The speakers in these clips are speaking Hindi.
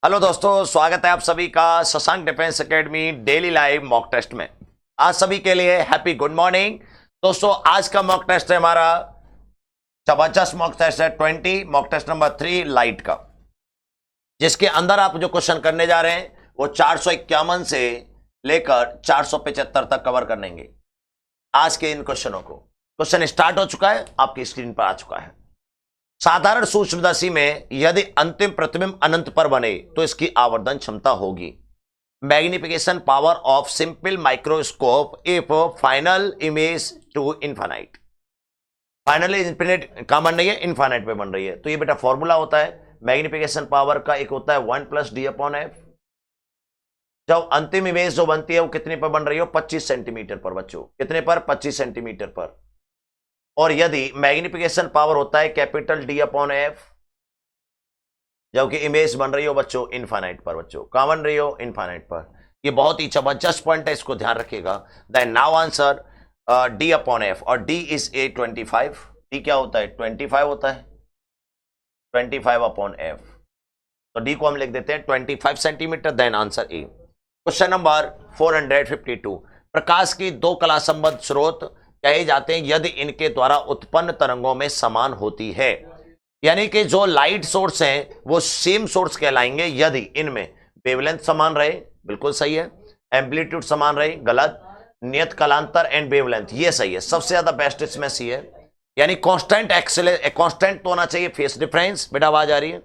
हेलो दोस्तों, स्वागत है आप सभी का Shashank defence academy daily live mock test में। आज सभी के लिए हैप्पी गुड मॉर्निंग। दोस्तों, आज का मॉक टेस्ट है हमारा जबरदस्त मॉक टेस्ट है 20 मॉक टेस्ट नंबर 3 लाइट का, जिसके अंदर आप जो क्वेश्चन करने जा रहे हैं वो 451 से लेकर 475 तक कवर करेंगे आज के इन क्वेश्चनों को। क्वेश्चन स्टार्ट हो चुका है, आपकी स्क्रीन पर आ चुका है। साधारण सूक्ष्मदर्शी में यदि अंतिम प्रतिबिंब अनंत पर बने तो इसकी आवर्धन क्षमता होगी magnification power of simple microscope if final image to infinite. Finally infinite कहां बन रही है? इनफाइनाइट पे बन रही है। तो ये बेटा फॉर्मूला होता है मैग्निफिकेशन पावर का, एक होता है 1 + d/f। जब अंतिम इमेज जो बनती है वो कितने पर बन रही हो? 25 सेंटीमीटर पर। बच्चों कितने पर? 25 सेंटीमीटर पर। और यदि मैग्निफिकेशन पावर होता है कैपिटल D/f, जबकि इमेज बन रही हो बच्चों इनफाइनाइट पर। बच्चों कहां बन रही हो? इनफाइनाइट पर। ये बहुत ही जबरदस्त पॉइंट है, इसको ध्यान रखिएगा। देन नाउ आंसर D/f, और D इज ए 25। D क्या होता है? 25 होता है, 25/f। तो D को हम लिख देते हैं 25 centimetre. Then answer A. Question number 452, प्रकाश की दो कला संबद्ध स्रोत कहे जाते हैं यदि इनके द्वारा उत्पन्न तरंगों में समान होती है। यानी कि जो लाइट सोर्स हैं वो सेम सोर्स कहलाएंगे यदि इनमें वेवलेंथ समान रहे, बिल्कुल सही है। एम्पलीट्यूड समान रहे, गलत। नियत कालांतर एंड वेवलेंथ, ये सही है। सबसे ज्यादा बेस्ट इसमें सी है, यानी कांस्टेंट कांस्टेंट तो होना चाहिए फेस डिफरेंस। बेटा आवाज आ रही है?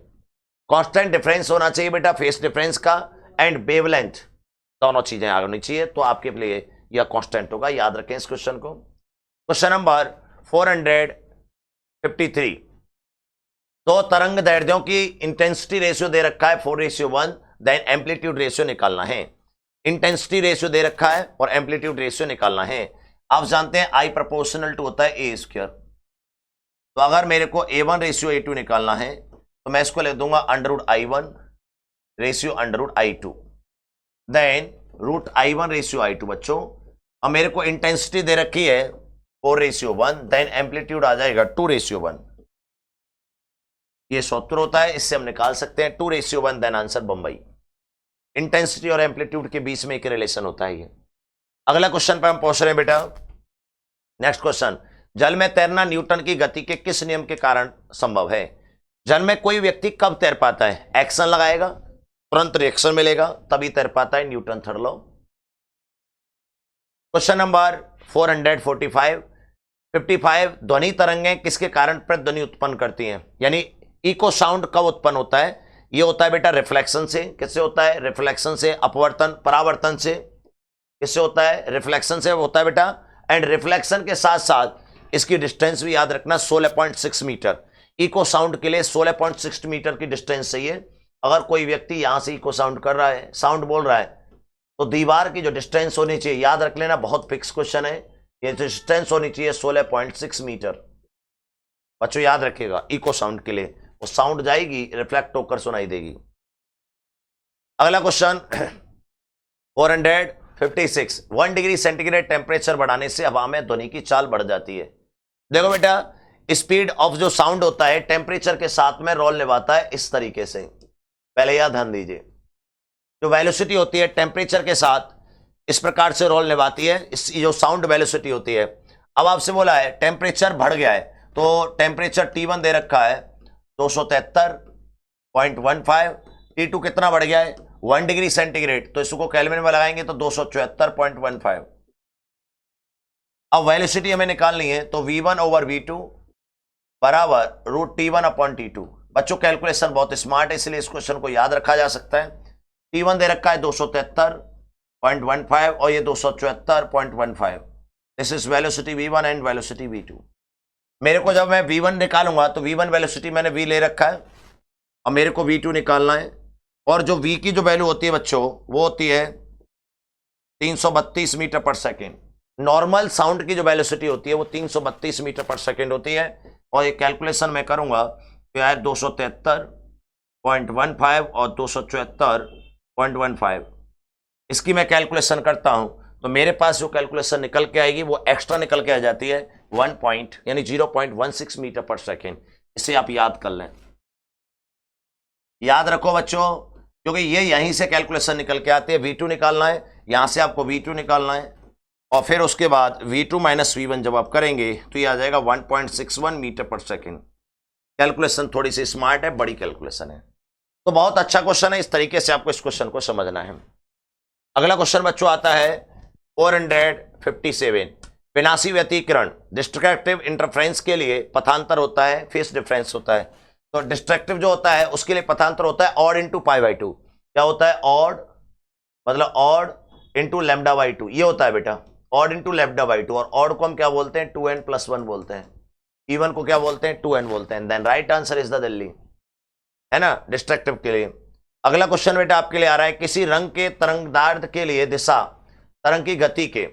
कांस्टेंट डिफरेंस होना चाहिए बेटा फेस डिफरेंस का, एंड वेवलेंथ, दोनों चीजें आनी चाहिए, तो आपके लिए यह कांस्टेंट होगा। याद रखें इस क्वेश्चन को। क्वेश्चन नंबर 453, दो तरंग दैर्ध्यों की इंटेंसिटी रेशियो दे रखा है 4:1। देन एम्पलीट्यूड रेशियो निकालना है। इंटेंसिटी रेशियो दे रखा है और एम्पलीट्यूड रेशियो निकालना है। आप जानते हैं I प्रोपोर्शनल टू होता है A²। तो अगर मेरे को A1 रेशियो A2 निकालना है तो मैं इसको ले दूंगा √I1 ratio √I2, then √I1 ratio I2। बच्चों अब मेरे को इंटेंसिटी दे रखी है 4:1, देन एम्पलीट्यूड आ जाएगा 2:1। ये सूत्र होता है, इससे हम निकाल सकते हैं 2:1। देन आंसर बंबई। इंटेंसिटी और एम्पलीट्यूड के बीच में एक रिलेशन होता है ये। अगला क्वेश्चन पर हम पहुंच रहे हैं बेटा। नेक्स्ट क्वेश्चन, जल में तैरना न्यूटन की गति के किस नियम के कारण संभव है? जल में कोई व्यक्ति कब तैर पाता है? एक्शन लगाएगा, तुरंत रिएक्शन मिलेगा, तभी तैर पाता है, Newton third law. Question number 455, ध्वनि तरंगें किसके कारण प्रतिध्वनि उत्पन्न करती हैं? यानी इको साउंड कब उत्पन्न होता है? ये होता है बेटा रिफ्लेक्शन से। किससे होता है? रिफ्लेक्शन से। अपवर्तन, परावर्तन से। किससे होता है? रिफ्लेक्शन से होता है बेटा। एंड रिफ्लेक्शन के साथ साथ इसकी डिस्टेंस भी याद रखना 16.6 मीटर। इको साउंड के लिए 16.6 मीटर की डिस्टेंस चाहिए। अगर कोई व्यक्ति यहां से इको साउंड कर रहा है, साउंड बोल रहा है, तो दीवार की जो डिस्टेंस होनी चाहिए, याद रख लेना, बहुत फिक्स क्वेश्चन है, ये डिस्टेंस होनी चाहिए 16.6 मीटर। बच्चों याद रखिएगा, इको साउंड के लिए वो साउंड जाएगी, रिफ्लेक्ट होकर सुनाई देगी। अगला क्वेश्चन 456, 1 डिग्री सेंटीग्रेड टेम्परेचर बढ़ाने से हवा में ध्वनि की चाल बढ़ जाती है। देखो बेटा, स्पीड ऑफ जो साउंड होता है टेम्परेचर के साथ में रोल निभाता है इस तरीके से। पहले यह ध्यान दीजिए, जो वेलोसिटी होती है टेम्परेचर के साथ इस प्रकार से रोल निभाती है, इस जो साउंड वेलोसिटी होती है। अब आपसे बोला है टेम्परेचर बढ़ गया है, तो टेम्परेचर T1 दे रखा है 273.15, T2 कितना बढ़ गया है? 1 डिग्री सेंटीग्रेड, तो इसको केल्विन में लगाएंगे तो 274.15। अब वेलोसिटी हमें निकालनी है, तो V1/V2 बराबर √T1/T2। बच्चों कैलकुलेशन बहुत स्मार्ट है, इसलिए इस क्वेश्चन को याद रखा जा सकता है। T1 दे रखा है 273.15 और ये 274.15। This is velocity V1 and velocity V2। मेरे को जब मैं V1 निकालूंगा तो V1 वेलोसिटी मैंने V ले रखा है, अब मेरे को V2 निकालना है। और जो V की जो वैल्यू होती है बच्चों, वो होती है 332 मीटर पर सेकेंड। नॉर्मल साउंड की जो वेलोसिटी होती है वो 332 मीटर पर सेकेंड होती है। और ये कैलकुलेशन मैं करूंगा तो यार 273.15 और 274.15, इसकी मैं कैलकुलेशन करता हूं तो मेरे पास जो कैलकुलेशन निकल के आएगी वो एक्स्ट्रा निकल के आ जाती है 1 पॉइंट, यानी 0.16 मीटर पर सेकेंड। इसे आप याद कर लें। याद रखो बच्चों, क्योंकि ये यहीं से कैलकुलेशन निकल के आती है। V2 निकालना है, यहां से आपको V2 निकालना है और फिर उसके बाद V2 माइनस V1 जब आप करेंगे तो ये आ जाएगा 1.61 मीटर पर सेकेंड। कैलकुलेशन थोड़ी सी स्मार्ट है, बड़ी कैलकुलेशन है, तो बहुत अच्छा क्वेश्चन है। इस तरीके से आपको इस क्वेश्चन को समझना है। अगला क्वेश्चन बच्चों आता है 457। विनाशी व्यतिकरण डिस्ट्रक्टिव इंटरफ्रेंस के लिए पथांतर होता है, फेस डिफरेंस होता है। तो डिस्ट्रक्टिव जो होता है उसके लिए पथांतर होता है odd into pi by two. क्या होता है? ऑड मतलब odd into lambda by two, ये होता है बेटा, odd into lambda by two. और ऑड को हम क्या बोलते हैं? 2n+1 बोलते हैं। इवन को क्या बोलते हैं? 2n बोलते हैं। Then right answer is the दिल्ली, है ना, डिस्ट्रक्टिव के लिए। अगला क्वेश्चन बेटा आपके लिए आ रहा है, किसी रंग के तरंगदार्ढ्य के लिए दिशा तरंग की गति के,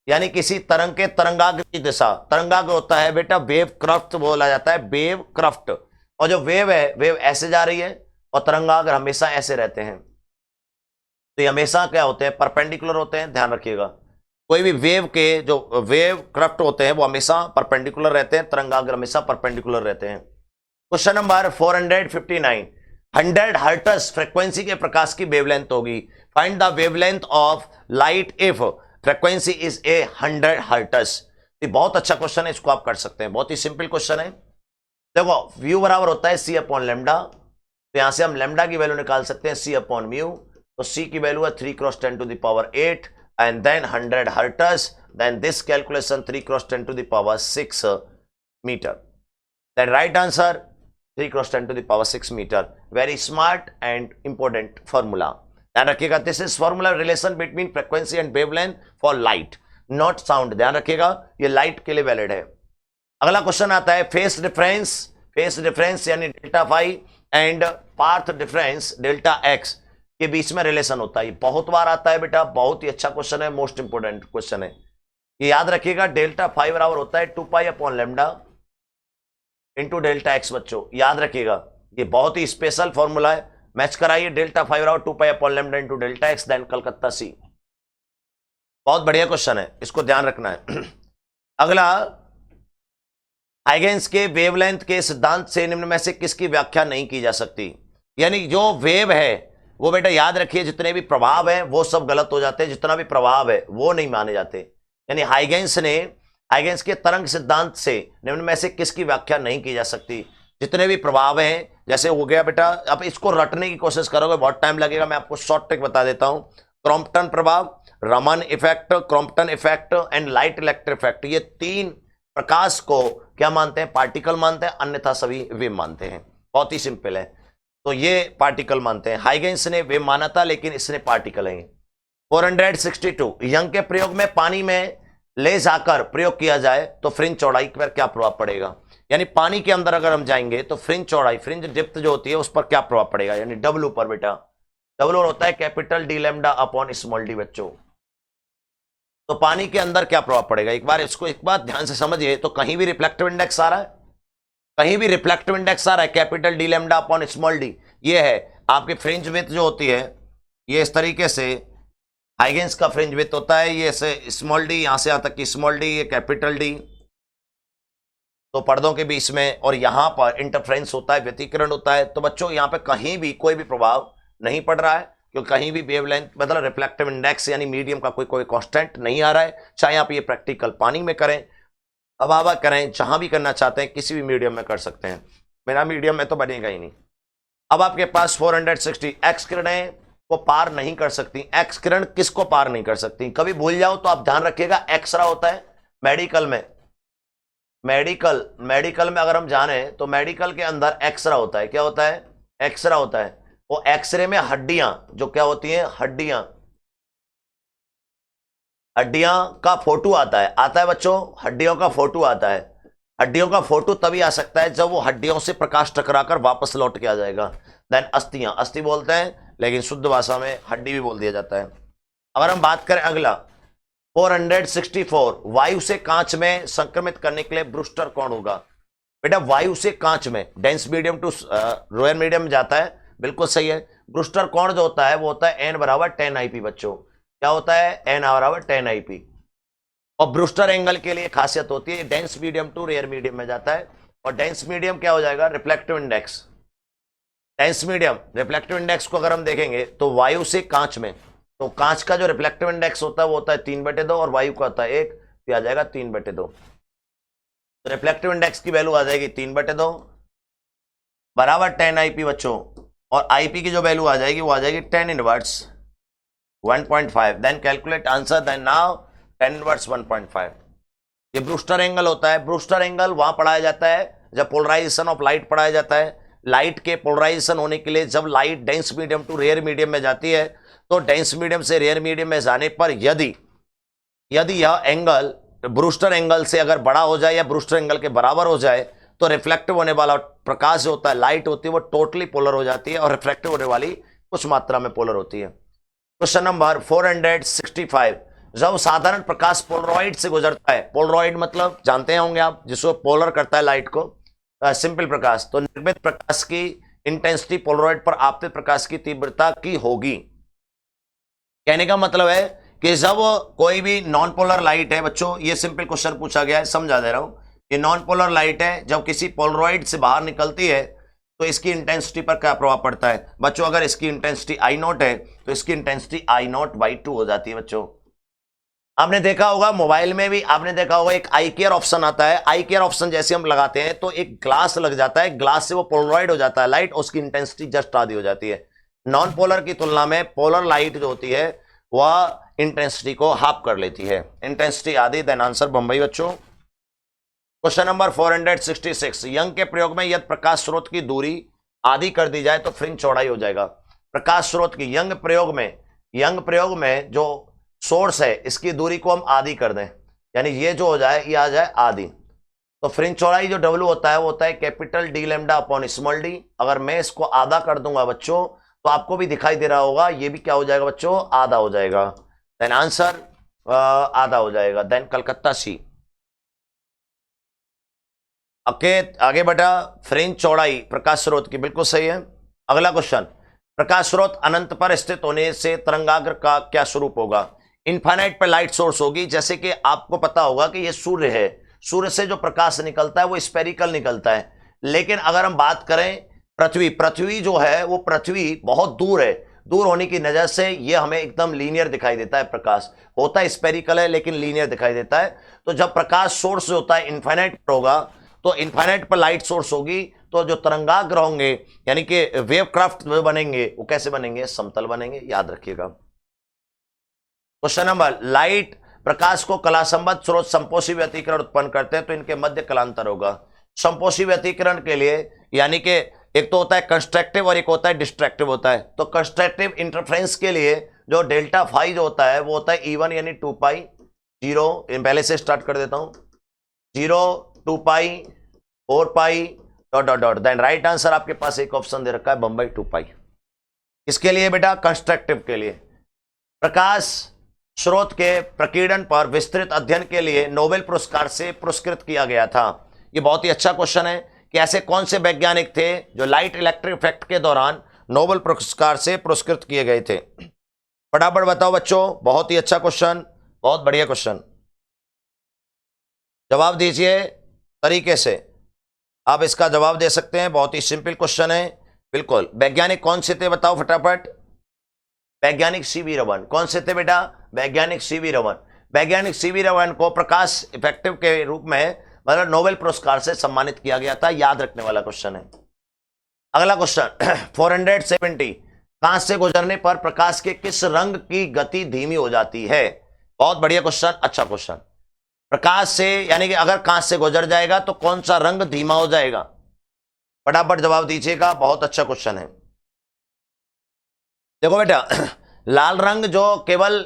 यानी किसी तरंग के तरंगाग्र की दिशा, तरंगाग्र होता है बेटा वेव क्रफ्ट बोला जाता है, वेव क्रफ्ट। और जो वेव है, वेव ऐसे जा रही है और तरंगाग्र हमेशा ऐसे रहते हैं। तो ये हमेशा क्या होते हैं? परपेंडिकुलर होते हैं, ध्यान रखिएगा। कोई भी वेव के जो वेव क्रफ्ट होते हैं वो हमेशा परपेंडिकुलर रहते हैं, तरंगाग्र हमेशा परपेंडिकुलर रहते हैं। Question number 459। 100 हर्ट्ज फ्रीक्वेंसी के प्रकाश की वेवलेंथ होगी। Find the wavelength of light if frequency is a 100 hertz. ये बहुत अच्छा क्वेश्चन है, इसको आप कर सकते हैं, बहुत ही सिंपल क्वेश्चन है। देखो व्यू बराबर होता है सी अपॉन लेमडा, तो यहां से हम लेमडा की वैल्यू निकाल सकते हैं सी अपॉन म्यू। तो सी की वैल्यू है 3 cross 10 to the power 8 and then 100 hertz, then this calculation 3 cross 10 to the power 6 metre. Then right answer 3 cross 10 to the power 6 metre. Very smart and important formula, ध्यान रखिएगा। This is formula relation between frequency and wavelength for light, not sound, ध्यान रखिएगा, ये लाइट के लिए वैलिड है। अगला क्वेश्चन आता है फेस डिफरेंस, फेस डिफरेंस यानी delta phi and path difference delta X के बीच में रिलेशन होता है। बहुत बार आता है बेटा, बहुत ही अच्छा क्वेश्चन है, मोस्ट इंपोर्टेंट क्वेश्चन है, ये याद रखिएगा। डेल्टा फाई बराबर होता है 2 pi upon lambda into delta x. बच्चों याद रखिएगा, ये बहुत ही स्पेशल फॉर्मूला है। मैच कराइए, डेल्टा फाई बराबर 2 pi upon lambda into delta x, then कलकत्ता सी। बहुत बढ़िया क्वेश्चन है, इसको ध्यान रखना है। अगला, हाइगेंस के वेवलेंथ के सिद्धांत से निम्न में से किसकी व्याख्या नहीं की जा सकती? यानी जो वेव है वो बेटा याद रखिए, जितने भी प्रभाव है वो सब गलत हो जाते हैं, जितना भी प्रभाव है वो नहीं माने जाते। यानी हाइगेंस के तरंग सिद्धांत से निम्न में से किसकी व्याख्या नहीं की जा सकती? जितने भी प्रभाव हैं, जैसे हो गया बेटा, अब इसको रटने की कोशिश करोगे बहुत टाइम लगेगा, मैं आपको शॉर्ट ट्रिक बता देता हूं। क्रॉम्पटन प्रभाव, Raman effect, Crompton effect and light electric effect, ये तीन प्रकाश को क्या मानते हैं? पार्टिकल मानते हैं, अन्यथा सभी वेव मानते हैं। बहुत ही सिंपल है, तो ये पार्टिकल मानते हैं। हाइगेंस ने वेव माना था लेकिन इसने पार्टिकल है। 462, यंग के प्रयोग में पानी में ले जाकर प्रयोग किया जाए तो फ्रिंज चौड़ाई पर क्या प्रभाव पड़ेगा? यानी पानी के अंदर अगर हम जाएंगे तो फ्रिंज चौड़ाई, फ्रिंज डिप्थ जो होती है उस पर क्या प्रभाव पड़ेगा? यानी डब्ल्यू पर बेटा, डब्ल्यू होता है capital D lambda upon small D. बच्चों तो पानी के अंदर क्या प्रभाव पड़ेगा? एक बार इसको एक बात ध्यान से समझिए। तो कहीं भी रिफ्लेक्टिव इंडेक्स आ रहा है, कहीं भी रिफ्लेक्टिव इंडेक्स आ रहा है, capital D lambda upon small D, ये है आपकी फ्रिंज विड्थ जो होती है, ये इस तरीके से हाइगेंस का फ्रिंज विड्थ होता है, ये ऐसे स्मॉल डी, यहां से यहां तक की स्मॉल डी, ये कैपिटल डी, तो पर्दों के बीच में, और यहां पर इंटरफ्रेंस होता है, व्यतिकरण होता है। तो बच्चों यहां पे कहीं भी कोई भी प्रभाव नहीं पड़ रहा है, क्योंकि कहीं भी वेवलेंथ मतलब रिफ्लेक्टिव इंडेक्स यानी मीडियम का कोई कांस्टेंट नहीं आ रहा है। चाहे आप ये प्रैक्टिकल पानी में करें, हवा करें, जहां भी करना चाहते हैं, किसी भी मीडियम में कर सकते हैं, बिना मीडियम में तो बनेगा ही नहीं। अब आपके पास 460, एक्स किरणें को पार नहीं कर सकती। एक्स किरण किसको पार नहीं कर सकती? कभी भूल जाओ तो आप ध्यान रखिएगा, एक्सरा होता है मेडिकल में, मेडिकल में अगर हम जाने तो मेडिकल के अंदर एक्सरा होता है। क्या होता है? एक्सरा होता है। वो एक्सरे में हड्डियां जो क्या होती हैं, हड्डियां का फोटो आता है बच्चों, हड्डियों का फोटो आता है। हड्डियों का फोटो तभी आ सकता है जब वो हड्डियों से प्रकाश टकराकर वापस लौट के आ जाएगा। देन अस्थियां, अस्थि बोलते हैं लेकिन शुद्ध भाषा में हड्डी भी बोल दिया जाता है। अगर हम बात करें अगला 464, वायु से कांच में संक्रमित करने के लिए ब्रूस्टर कौन होगा? बेटा वायु से कांच में, डेंस मीडियम टू रोयर मीडियम में जाता है, बिल्कुल सही है। ब्रूस्टर कौन जो होता है वो होता है n बराबर 10 IP। बच्चों क्या होता है? n बराबर 10 IP। और ब्रूस्टर एंगल के लिए खासियत होती है dense medium to rare medium में जाता है, और डेंस मीडियम क्या हो जाएगा? Reflective index. Dense medium reflective index को अगर हम देखेंगे तो वायु से कांच में, तो कांच का जो रिफ्लेक्टिव इंडेक्स होता है वो होता है 3/2 और वायु का होता है 1, तो आ जाएगा 3/2। तो रिफ्लेक्टिव इंडेक्स की वैल्यू आ जाएगी 3/2 बराबर 10 IP बच्चों, और IP की जो वैल्यू आ जाएगी वो आ जाएगी 10 inverse 1.5। Then calculate answer, then now 10 inverse 1.5। ये ब्रूस्टर एंगल होता है। ब्रूस्टर एंगल वहां पढ़ाया जाता है जब पोलराइजेशन ऑफ लाइट पढ़ाया जाता है। लाइट के पोलराइजेशन होने के लिए जब light dense medium to rare medium में जाती है, तो डेंस मीडियम से रेयर मीडियम में जाने पर यदि यह एंगल ब्रूस्टर एंगल से अगर बड़ा हो जाए या ब्रूस्टर एंगल के बराबर हो जाए, तो रिफ्लेक्टिव होने वाला प्रकाश जो होता है, लाइट होती है, वो टोटली पोलर हो जाती है और रिफ्लेक्टिव होने वाली कुछ मात्रा में पोलर होती है। क्वेश्चन नंबर 465, जब साधारण प्रकाश पोलरॉइड से गुजरता है, पोलरॉइड मतलब जानते होंगे आप, जिसको पोलर करता है लाइट को, सिंपल प्रकाश, तो निर्मित प्रकाश की इंटेंसिटी पोलरॉइड पर आपतित प्रकाश की तीव्रता की होगी। कहने का मतलब है कि जब कोई भी नॉन पोलर लाइट है, बच्चों ये सिंपल क्वेश्चन पूछा गया है, समझा दे रहा हूं, ये नॉन पोलर लाइट है, जब किसी पोलरॉइड से बाहर निकलती है तो इसकी इंटेंसिटी पर क्या प्रभाव पड़ता है बच्चों? अगर इसकी इंटेंसिटी I0 है तो इसकी इंटेंसिटी I0/2 हो जाती है। बच्चों आपने देखा होगा मोबाइल में भी, आपने देखा होगा एक आई केयर ऑप्शन आता है। आई केयर ऑप्शन जैसे हम लगाते हैं तो एक ग्लास लग जाता है, ग्लास से वो पोलरॉइड हो जाता है लाइट, उसकी इंटेंसिटी जस्ट आधी हो जाती है। नॉन पोलर की तुलना में पोलर लाइट जो होती है वह इंटेंसिटी को हाफ कर लेती है, इंटेंसिटी आधी। देन आंसर बंबई बच्चों। क्वेश्चन नंबर 466, यंग के प्रयोग में यदि प्रकाश स्रोत की दूरी आधी कर दी जाए तो फ्रिंज चौड़ाई हो जाएगा। प्रकाश स्रोत की यंग प्रयोग में जो सोर्स है इसकी दूरी को हम आधी कर दें, यानी ये जो हो जाए ये आ जाए आधी, तो फ्रिंज चौड़ाई जो W होता है वो होता है capital D lambda upon small d। अगर मैं इसको आधा कर दूंगा बच्चों तो आपको भी दिखाई दे रहा होगा, ये भी क्या हो जाएगा बच्चों? आधा हो जाएगा। देन आंसर आधा हो जाएगा। देन कलकत्ता सी। आगे बढ़ा, फ्रिंज चौड़ाई प्रकाश स्रोत की बिल्कुल सही है। अगला क्वेश्चन, प्रकाश स्रोत अनंत पर स्थित होने से तरंगाग्र का क्या स्वरूप होगा? इनफाइनाइट पर लाइट सोर्स होगी। जैसे कि आपको पता होगा कि ये सूर्य है, सूर्य से जो प्रकाश निकलता है वो स्पेरिकल निकलता है, लेकिन अगर हम बात करें पृथ्वी जो है वो पृथ्वी बहुत दूर है, दूर होने की नजर से ये हमें एकदम लीनियर दिखाई देता है। प्रकाश होता है स्पेरिकल है लेकिन लीनियर दिखाई देता है। तो जब प्रकाश सोर्स होता है इनफाइनाइट पर होगा तो इनफाइनाइट पर लाइट सोर्स होगी, तो जो तरंगाग्र होंगे यानी कि वेव क्राफ्ट बनेंगे वो कैसे बनेंगे? समतल बनेंगे, याद रखिएगा। क्वेश्चन नंबर, लाइट प्रकाश को कला संबद्ध स्रोत संपोषी व्यतिकरण उत्पन्न करते हैं तो इनके मध्य कलांतर होगा। संपोषी व्यतिकरण के लिए यानी कि एक तो होता है कंस्ट्रक्टिव और एक होता है डिस्ट्रक्टिव होता है। तो कंस्ट्रक्टिव इंटरफ्रेंस के लिए जो डेल्टा फाई जो होता है वो होता है E1 यानी 2π 0, पहले से स्टार्ट कर देता हूं, 0 2π 4π dot dot dot. Then right answer आपके पास एक ऑप्शन दे रखा है बंबई 2π। इसके लिए बेटा कंस्ट्रक्टिव के लिए प्रकाश स्रोत के प्रकीर्णन पर विस्तृत अध्ययन के लिए नोबेल पुरस्कार से पुरस्कृत किया गया था। यह बहुत ही अच्छा क्वेश्चन है कि ऐसे कौन से वैज्ञानिक थे जो लाइट इलेक्ट्रिक इफेक्ट के दौरान नोबेल पुरस्कार से पुरस्कृत किए गए थे? फटाफट बताओ बच्चों, बहुत ही अच्छा क्वेश्चन, बहुत बढ़िया क्वेश्चन, जवाब दीजिए तरीके से। आप इसका जवाब दे सकते हैं, बहुत ही सिंपल क्वेश्चन है। बिल्कुल, वैज्ञानिक कौन से थे बताओ फटाफट? वैज्ञानिक सीवी रमन। कौन से थे बेटा? वैज्ञानिक सीवी रमन। वैज्ञानिक सीवी रमन को प्रकाश इफेक्टिव के रूप में मतलब नोबेल पुरस्कार से सम्मानित किया गया था। याद रखने वाला क्वेश्चन है। अगला क्वेश्चन 470, कांच से गुजरने पर प्रकाश के किस रंग की गति धीमी हो जाती है? बहुत बढ़िया क्वेश्चन, अच्छा क्वेश्चन। प्रकाश से यानी कि अगर कांच से गुजर जाएगा तो कौन सा रंग धीमा हो जाएगा? फटाफट जवाब दीजिएगा, बहुत अच्छा क्वेश्चन है। देखो बेटा, लाल रंग जो केवल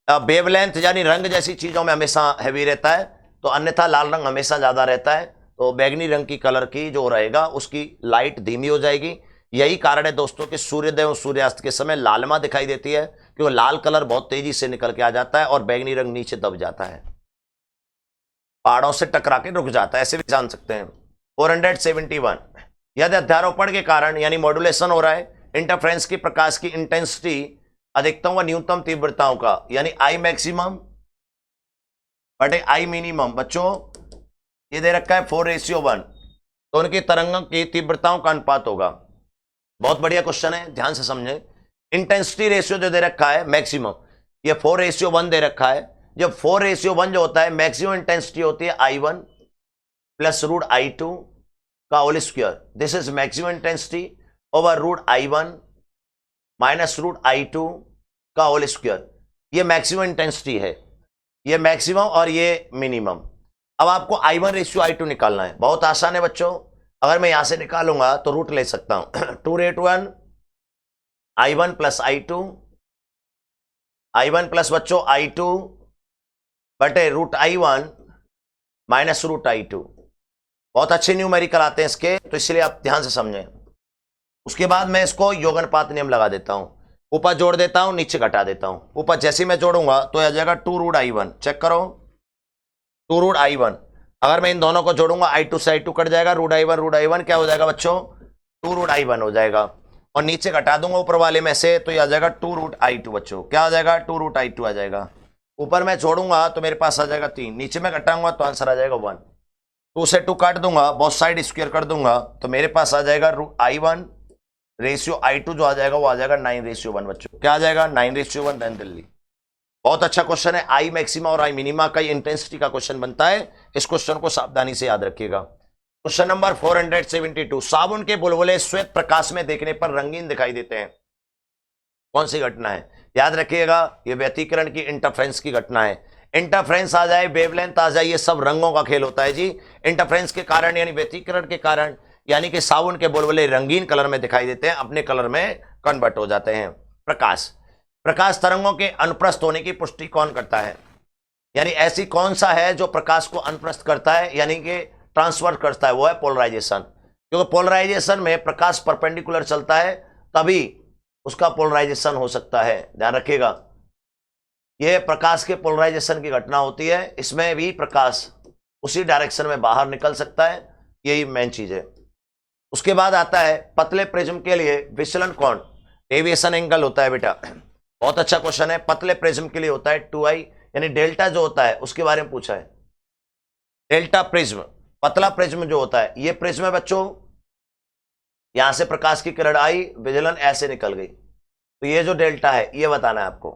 वेवलेंथ यानी रंग जैसी चीजों में हमेशा हैवी रहता है, तो अन्यथा लाल रंग हमेशा ज्यादा रहता है। तो बैगनी रंग की कलर की जो रहेगा उसकी लाइट धीमी हो जाएगी। यही कारण है दोस्तों कि सूर्योदय और सूर्यास्त के समय लालिमा दिखाई देती है, क्योंकि लाल कलर बहुत तेजी से निकल के आ जाता है और बैगनी रंग नीचे दब जाता है, पहाड़ों से टकरा के रुक जाता है, ऐसे भी जान सकते हैं। 471, यदि अध्यारोपण के कारण यानी मॉड्यूलेशन हो रहा है इंटरफ्रेंस की प्रकाश की इंटेंसिटी अधिकतम व न्यूनतम तीव्रताओं का यानी I मैक्सिमम बटे I मिनिमम, बच्चों ये दे रखा है 4:1, तो उनकी तरंगों की तीव्रताओं का अनुपात होगा। बहुत बढ़िया क्वेश्चन है, ध्यान से समझें। इंटेंसिटी रेशियो जो दे रखा है मैक्सिमम, ये 4:1 दे रखा है। जब 4:1 जो होता है, मैक्सिमम इंटेंसिटी होती है I1 प्लस रूट I2 का whole square. This is maximum intensity over root I1 minus root I2 का होल स्क्वायर। ये मैक्सिमम इंटेंसिटी है, ये मैक्सिमम और ये मिनिमम। अब आपको I1:I2 निकालना है। बहुत आसान है बच्चों, अगर मैं यहां से निकालूंगा तो रूट ले सकता हूं 2/1 I1 plus I2, I1 plus बच्चों I2 बटे root I1 minus root I2। बहुत अच्छे न्यूमेरिकल आते हैं इसके, तो इसलिए आप ध्यान से समझें। उसके बाद मैं इसको योगनपात नियम लगा देता हूं, ऊपर जोड़ देता हूं, नीचे घटा देता हूं। ऊपर जैसे ही मैं जोड़ूंगा तो आ जाएगा 2√I1। चेक करो, 2√I1। अगर मैं इन दोनों को जोड़ूंगा I2 से I2 कट जाएगा, √I1 क्या हो जाएगा बच्चों, 2√I1 हो जाएगा। और नीचे घटा दूंगा ऊपर वाले में से, तो ये आ जाएगा 2√I2 बच्चों। क्या आ जाएगा, 2√I2 आ जाएगा। ऊपर मैं जोड़ूंगा तो मेरे पास आ जाएगा 3, नीचे में घटाऊंगा तो आंसर आ जाएगा 1। 2 से 2 काट दूंगा, बहुत साइड स्क्वायर कर दूंगा, तो मेरे पास आ जाएगा I1 रेशियो I2 जो आ जाएगा वो आ जाएगा 9:1 बच्चों। क्या आ जाएगा, 9:1। देन दिल्ली। बहुत अच्छा क्वेश्चन है, I मैक्सिमा और I मिनिमा का इंटेंसिटी का क्वेश्चन बनता है। इस क्वेश्चन को सावधानी से याद रखिएगा। क्वेश्चन नंबर 472, साबुन के बुलबुले श्वेत प्रकाश में देखने पर रंगीन दिखाई देते हैं, कौन सी घटना है? याद रखिएगा, ये व्यतिकरण की इंटरफ्रेंस की घटना है। इंटरफ्रेंस आ जाए, वेवलेंथ आ जाए, ये सब रंगों का खेल होता है जी। इंटरफ्रेंस के कारण यानी व्यतिकरण के कारण, यानी कि साबुन के बुलबुले रंगीन कलर में दिखाई देते हैं, अपने कलर में कन्वर्ट हो जाते हैं। प्रकाश तरंगों के अनुप्रस्थ होने की पुष्टि कौन करता है? यानी ऐसी कौन सा है जो प्रकाश को अनुप्रस्थ करता है, यानी कि ट्रांसफर करता है? वो है पोलराइजेशन। क्योंकि पोलराइजेशन में प्रकाश परपेंडिकुलर चलता है, तभी उसका पोलराइजेशन हो सकता है। ध्यान रखिएगा, यह प्रकाश के पोलराइजेशन की घटना होती है। इसमें भी प्रकाश उसी डायरेक्शन में बाहर निकल सकता है, यही मेन चीज है। उसके बाद आता है पतले प्रिज्म के लिए विचलन कोण, डेविएशन एंगल होता है बेटा। बहुत अच्छा क्वेश्चन है। पतले प्रिज्म के लिए होता है 2I, यानी डेल्टा जो होता है उसके बारे में पूछा है। डेल्टा प्रिज्म, पतला प्रिज्म जो होता है, ये प्रिज्म है बच्चों, यहां से प्रकाश की किरण आई, विचलन ऐसे निकल गई, तो ये जो डेल्टा है ये बताना है आपको।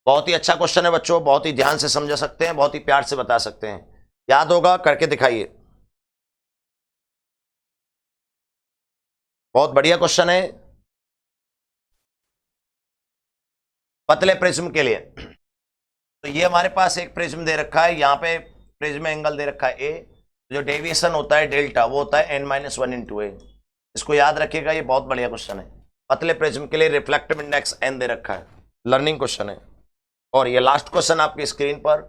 बहुत ही अच्छा क्वेश्चन है बच्चों, बहुत ही ध्यान से समझ सकते हैं, बहुत ही प्यार से बता सकते हैं। याद होगा, करके दिखाइए। बहुत बढ़िया क्वेश्चन है पतले प्रिज्म के लिए। तो ये हमारे पास एक प्रिज्म दे रखा है, यहाँ पे प्रिज्म एंगल दे रखा है ए, जो डेविएशन होता है डेल्टा वो होता है n-1 × a। इसको याद रखिएगा, ये बहुत बढ़िया क्वेश्चन है। पतले प्रिज्म के लिए रिफ्लेक्टिव इंडेक्स n दे रखा है, लर्निंग क्वेश्चन है। और ये लास्ट क्वेश्चन आपकी स्क्रीन पर,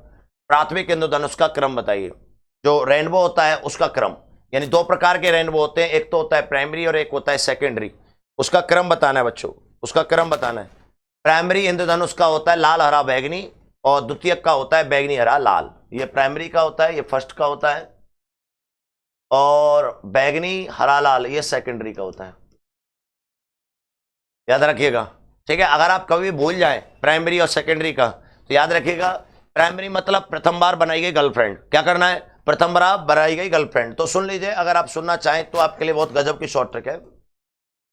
प्राथमिक इंद्रधनुष का क्रम बताइए। जो रेनबो होता है उसका क्रम, यानी दो प्रकार के रेनबो होते हैं, एक तो होता है प्राइमरी और एक होता है सेकेंडरी। उसका क्रम बताना है बच्चों, उसका क्रम बताना है। प्राइमरी इंद्रधनुष का होता है लाल हरा बैगनी, और द्वितीयक का होता है बैगनी हरा लाल। ये प्राइमरी का होता है, ये फर्स्ट का होता है, और बैगनी हरा लाल ये सेकेंडरी का होता है। याद रखिएगा, ठीक है। अगर आप कभी भूल जाए प्राइमरी और सेकेंडरी का, तो याद रखिएगा प्राइमरी मतलब प्रथम बार बनाई गई गर्लफ्रेंड। क्या करना है, प्रथम बार बनाई गई गर्लफ्रेंड। तो सुन लीजिए, अगर आप सुनना चाहें तो आपके लिए बहुत गजब की शॉर्ट ट्रिक है।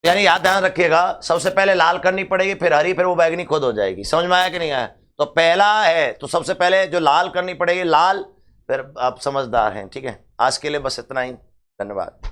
यानी याद ध्यान रखिएगा, सबसे पहले लाल करनी पड़ेगी, फिर हरी, फिर वो बैगनी खुद हो जाएगी। समझ में आया कि नहीं आया? तो पहला है तो सबसे पहले जो लाल करनी पड़ेगी लाल, फिर आप समझदार हैं, ठीक है। आज के लिए बस इतना ही, धन्यवाद।